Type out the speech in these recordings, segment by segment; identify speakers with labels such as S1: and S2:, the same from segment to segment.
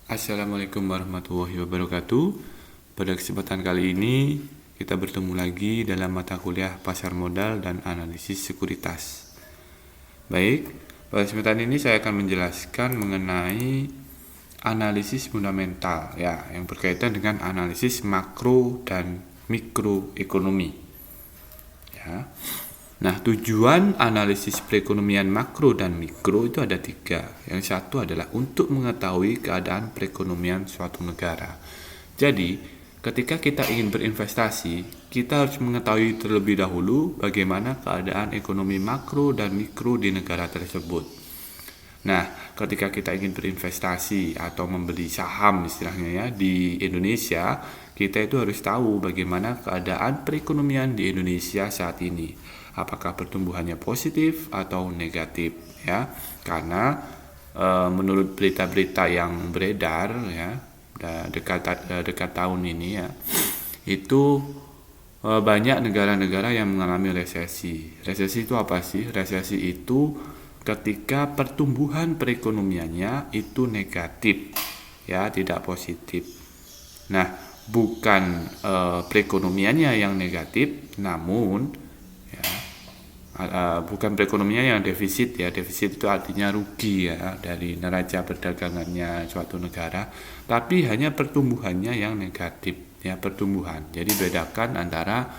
S1: Assalamualaikum warahmatullahi wabarakatuh. Pada kesempatan kali ini kita bertemu lagi dalam mata kuliah pasar modal dan analisis sekuritas. Baik, pada kesempatan ini saya akan menjelaskan mengenai analisis fundamental ya, yang berkaitan dengan analisis makro dan mikroekonomi. Ya. Nah, tujuan analisis perekonomian makro dan mikro itu ada 3. Yang satu adalah untuk mengetahui keadaan perekonomian suatu negara. Jadi, ketika kita ingin berinvestasi, kita harus mengetahui terlebih dahulu bagaimana keadaan ekonomi makro dan mikro di negara tersebut. Nah, ketika kita ingin berinvestasi atau membeli saham istilahnya ya di Indonesia, kita itu harus tahu bagaimana keadaan perekonomian di Indonesia saat ini. Apakah pertumbuhannya positif atau negatif ya? Karena menurut berita-berita yang beredar ya dekat tahun ini ya, itu banyak negara-negara yang mengalami resesi. Resesi itu apa sih? Resesi itu ketika pertumbuhan perekonomiannya itu negatif ya, tidak positif. Nah, bukan perekonomiannya yang negatif, namun bukan perekonomiannya yang defisit ya. Defisit itu artinya rugi ya dari neraca perdagangannya suatu negara, tapi hanya pertumbuhannya yang negatif ya, pertumbuhan. Jadi bedakan antara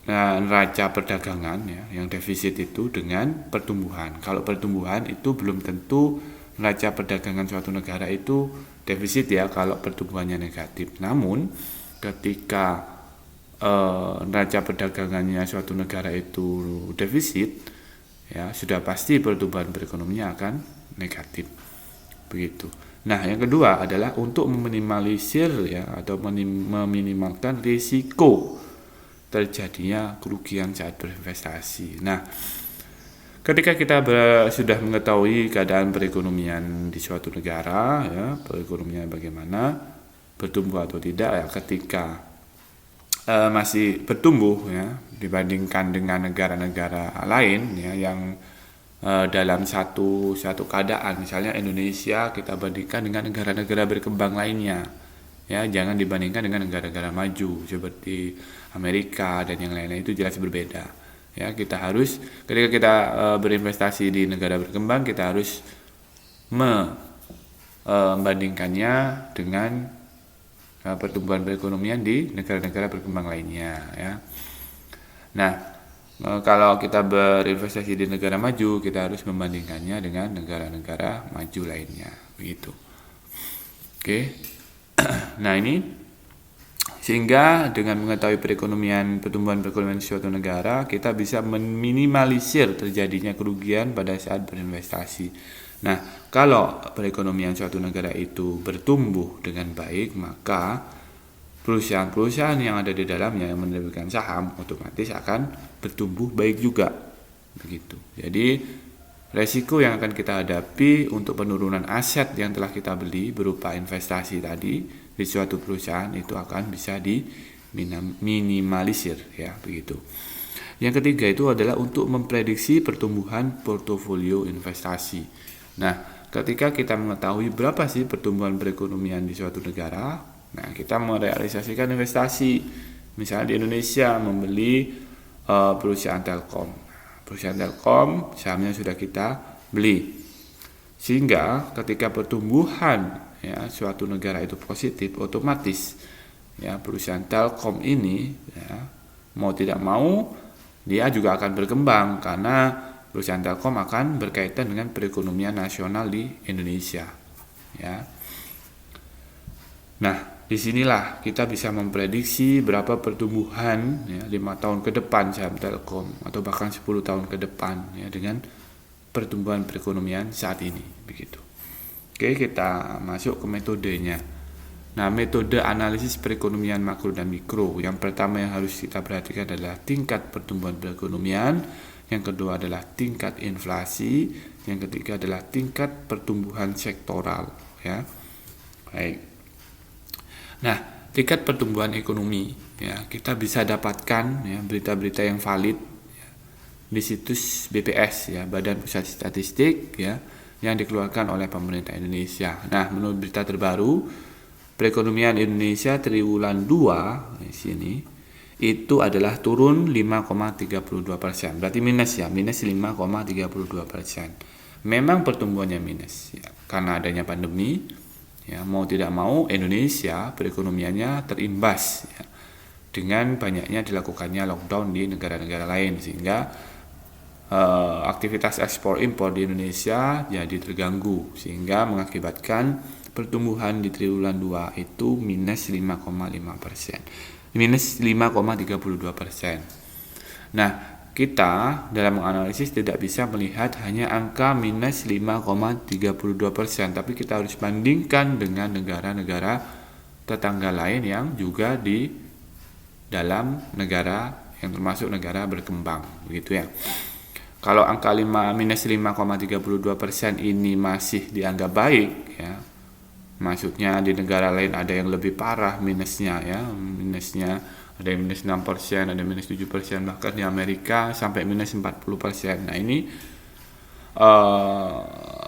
S1: neraca perdagangan ya yang defisit itu dengan pertumbuhan. Kalau pertumbuhan itu belum tentu neraca perdagangan suatu negara itu defisit ya kalau pertumbuhannya negatif. Namun ketika neraca perdagangannya suatu negara itu defisit ya, sudah pasti pertumbuhan perekonomiannya akan negatif begitu. Nah, yang kedua adalah untuk meminimalisir ya atau meminimalkan risiko terjadinya kerugian saat berinvestasi. Nah, ketika kita sudah mengetahui keadaan perekonomian di suatu negara ya, perekonomian bagaimana, bertumbuh atau tidak ya, ketika masih bertumbuh ya dibandingkan dengan negara-negara lain ya yang dalam satu keadaan, misalnya Indonesia kita bandingkan dengan negara-negara berkembang lainnya ya, jangan dibandingkan dengan negara-negara maju seperti Amerika dan yang lain-lain, itu jelas berbeda ya. Kita harus ketika kita berinvestasi di negara berkembang, kita harus membandingkannya dengan pertumbuhan perekonomian di negara-negara berkembang lainnya ya. Nah, kalau kita berinvestasi di negara maju, kita harus membandingkannya dengan negara-negara maju lainnya begitu. Oke. Nah, ini sehingga dengan mengetahui pertumbuhan perekonomian suatu negara, kita bisa meminimalisir terjadinya kerugian pada saat berinvestasi. Nah, kalau perekonomian suatu negara itu bertumbuh dengan baik, maka perusahaan-perusahaan yang ada di dalamnya yang menerbitkan saham otomatis akan bertumbuh baik juga. Begitu. Jadi, resiko yang akan kita hadapi untuk penurunan aset yang telah kita beli berupa investasi tadi di suatu perusahaan itu akan bisa diminimalisir ya, begitu. Yang ketiga itu adalah untuk memprediksi pertumbuhan portofolio investasi. Nah, ketika kita mengetahui berapa sih pertumbuhan perekonomian di suatu negara, nah kita merealisasikan investasi. Misalnya di Indonesia membeli perusahaan Telkom. Perusahaan Telkom sahamnya sudah kita beli. Sehingga ketika pertumbuhan ya suatu negara itu positif, otomatis ya perusahaan Telkom ini ya, mau tidak mau dia juga akan berkembang karena perusahaan Telkom akan berkaitan dengan perekonomian nasional di Indonesia ya. Nah, disinilah kita bisa memprediksi berapa pertumbuhan ya 5 tahun ke depan saham Telkom atau bahkan 10 tahun ke depan ya dengan pertumbuhan perekonomian saat ini begitu. Oke, kita masuk ke metodenya. Nah, metode analisis perekonomian makro dan mikro. Yang pertama yang harus kita perhatikan adalah tingkat pertumbuhan perekonomian. Yang kedua adalah tingkat inflasi, yang ketiga adalah tingkat pertumbuhan sektoral ya. Baik. Nah, tingkat pertumbuhan ekonomi ya, kita bisa dapatkan ya berita-berita yang valid ya, di situs BPS ya, Badan Pusat Statistik ya, yang dikeluarkan oleh pemerintah Indonesia. Nah, menurut berita terbaru, perekonomian Indonesia triwulan 2 di sini itu adalah turun 5,32%. Berarti minus ya, minus 5,32%. Memang pertumbuhannya minus ya, karena adanya pandemi. Ya, mau tidak mau Indonesia perekonomiannya terimbas ya, dengan banyaknya dilakukannya lockdown di negara-negara lain, sehingga aktivitas ekspor impor di Indonesia jadi terganggu, sehingga mengakibatkan pertumbuhan di triwulan 2 itu minus 5,5%, minus 5,32%. Nah, kita dalam menganalisis tidak bisa melihat hanya angka minus 5,32%, tapi kita harus bandingkan dengan negara-negara tetangga lain yang juga di dalam negara yang termasuk negara berkembang, begitu ya. Kalau angka minus 5,32% ini masih dianggap baik ya, maksudnya di negara lain ada yang lebih parah minusnya ya, minusnya ada yang minus 6%, ada minus 7%, bahkan di Amerika sampai minus 40%. Nah, ini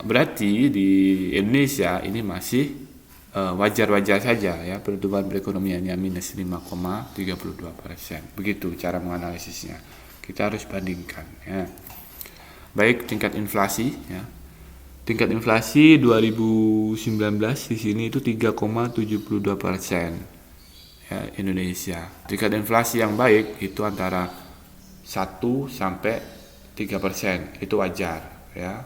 S1: berarti di Indonesia ini masih wajar-wajar saja ya, pertumbuhan perekonomiannya minus 5,32%. Begitu cara menganalisisnya. Kita harus bandingkan ya. Baik, tingkat inflasi ya. Tingkat inflasi 2019 di sini itu 3,72%. Ya, Indonesia. Tingkat inflasi yang baik itu antara 1 sampai 3%. Itu wajar ya.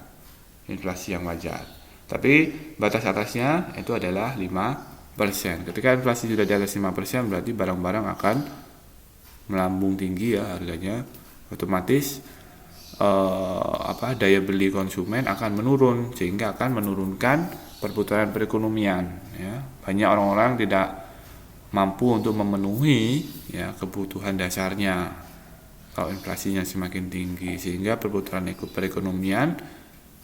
S1: Inflasi yang wajar. Tapi batas atasnya itu adalah 5%. Ketika inflasi sudah di atas 5%, berarti barang-barang akan melambung tinggi ya harganya. Otomatis daya beli konsumen akan menurun, sehingga akan menurunkan perputaran perekonomian ya. Banyak orang-orang tidak mampu untuk memenuhi ya kebutuhan dasarnya kalau inflasinya semakin tinggi, sehingga perputaran perekonomian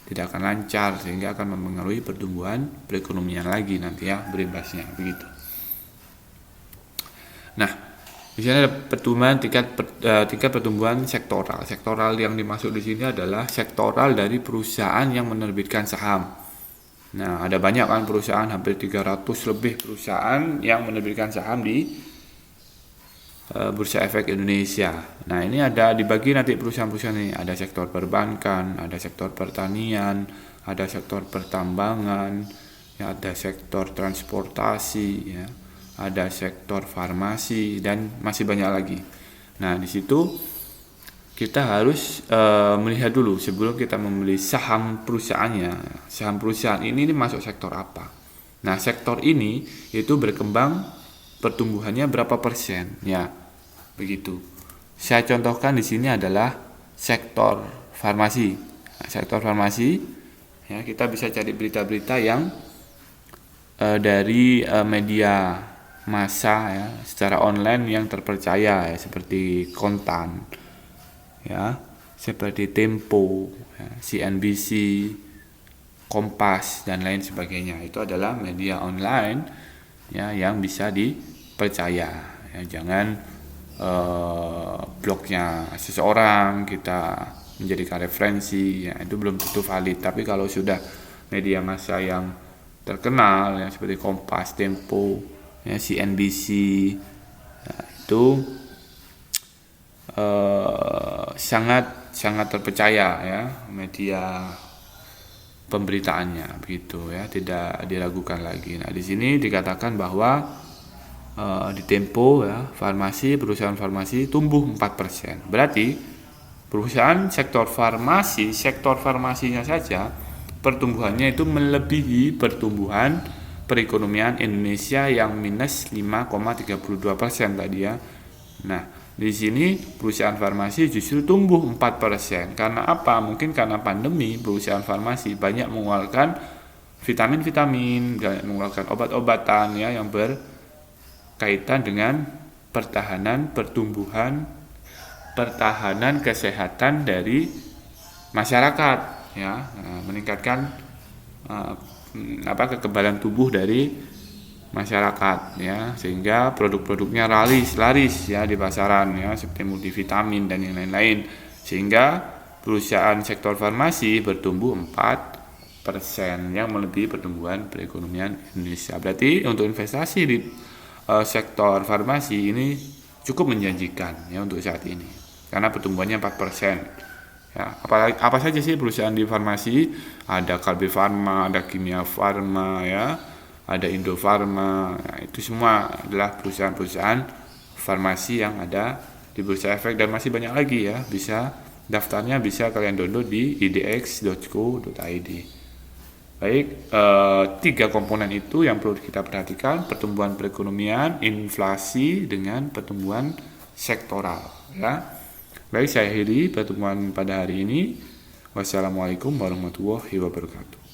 S1: tidak akan lancar, sehingga akan mempengaruhi pertumbuhan perekonomian lagi nanti ya, berimbasnya begitu. Nah, di sini ada pertumbuhan tingkat pertumbuhan sektoral. Sektoral yang dimaksud di sini adalah sektoral dari perusahaan yang menerbitkan saham. Nah, ada banyak kan perusahaan, hampir 300 lebih perusahaan yang menerbitkan saham di Bursa Efek Indonesia. Nah, ini ada dibagi nanti perusahaan-perusahaan ini. Ada sektor perbankan, ada sektor pertanian, ada sektor pertambangan, ya, ada sektor transportasi, ya, ada sektor farmasi, dan masih banyak lagi. Nah, di situ kita harus melihat dulu sebelum kita membeli saham perusahaannya. Saham perusahaan ini masuk sektor apa? Nah, sektor ini itu berkembang pertumbuhannya berapa persen? Ya, begitu. Saya contohkan di sini adalah sektor farmasi. Nah, sektor farmasi, ya, kita bisa cari berita-berita yang dari media massa ya, secara online yang terpercaya ya, seperti Kontan, ya, seperti Tempo, ya, CNBC, Kompas, dan lain sebagainya. Itu adalah media online ya yang bisa dipercaya ya. Jangan blognya seseorang kita menjadikan referensi ya, itu belum tentu valid. Tapi kalau sudah media massa yang terkenal ya, seperti Kompas, Tempo, ya, CNBC ya, itu sangat terpercaya ya media pemberitaannya, begitu ya, tidak diragukan lagi. Nah, di sini dikatakan bahwa di Tempo ya, perusahaan farmasi tumbuh 4%. Berarti perusahaan sektor farmasinya saja pertumbuhannya itu melebihi pertumbuhan perekonomian Indonesia yang minus 5,32% tadi ya. Nah, di sini perusahaan farmasi justru tumbuh 4%. Karena apa? Mungkin karena pandemi, perusahaan farmasi banyak mengeluarkan vitamin-vitamin, banyak mengeluarkan obat-obatan ya yang berkaitan dengan pertahanan kesehatan dari masyarakat ya, meningkatkan kekebalan tubuh dari masyarakat ya, sehingga produk-produknya laris ya di pasaran ya, seperti multivitamin dan yang lain-lain, sehingga perusahaan sektor farmasi bertumbuh 4%. yang melebihi pertumbuhan perekonomian Indonesia. Berarti untuk investasi di sektor farmasi ini cukup menjanjikan ya untuk saat ini, karena pertumbuhannya 4%. Ya, apa saja sih perusahaan di farmasi? Ada Kalbe Farma, ada Kimia Farma, ya, ada Indofarma. Nah, itu semua adalah perusahaan-perusahaan farmasi yang ada di Bursa Efek, dan masih banyak lagi ya. Daftarnya bisa kalian download di idx.co.id. Baik, 3 komponen itu yang perlu kita perhatikan: pertumbuhan perekonomian, inflasi, dengan pertumbuhan sektoral. Ya. Baik, saya akhiri pertemuan pada hari ini. Wassalamualaikum warahmatullahi wabarakatuh.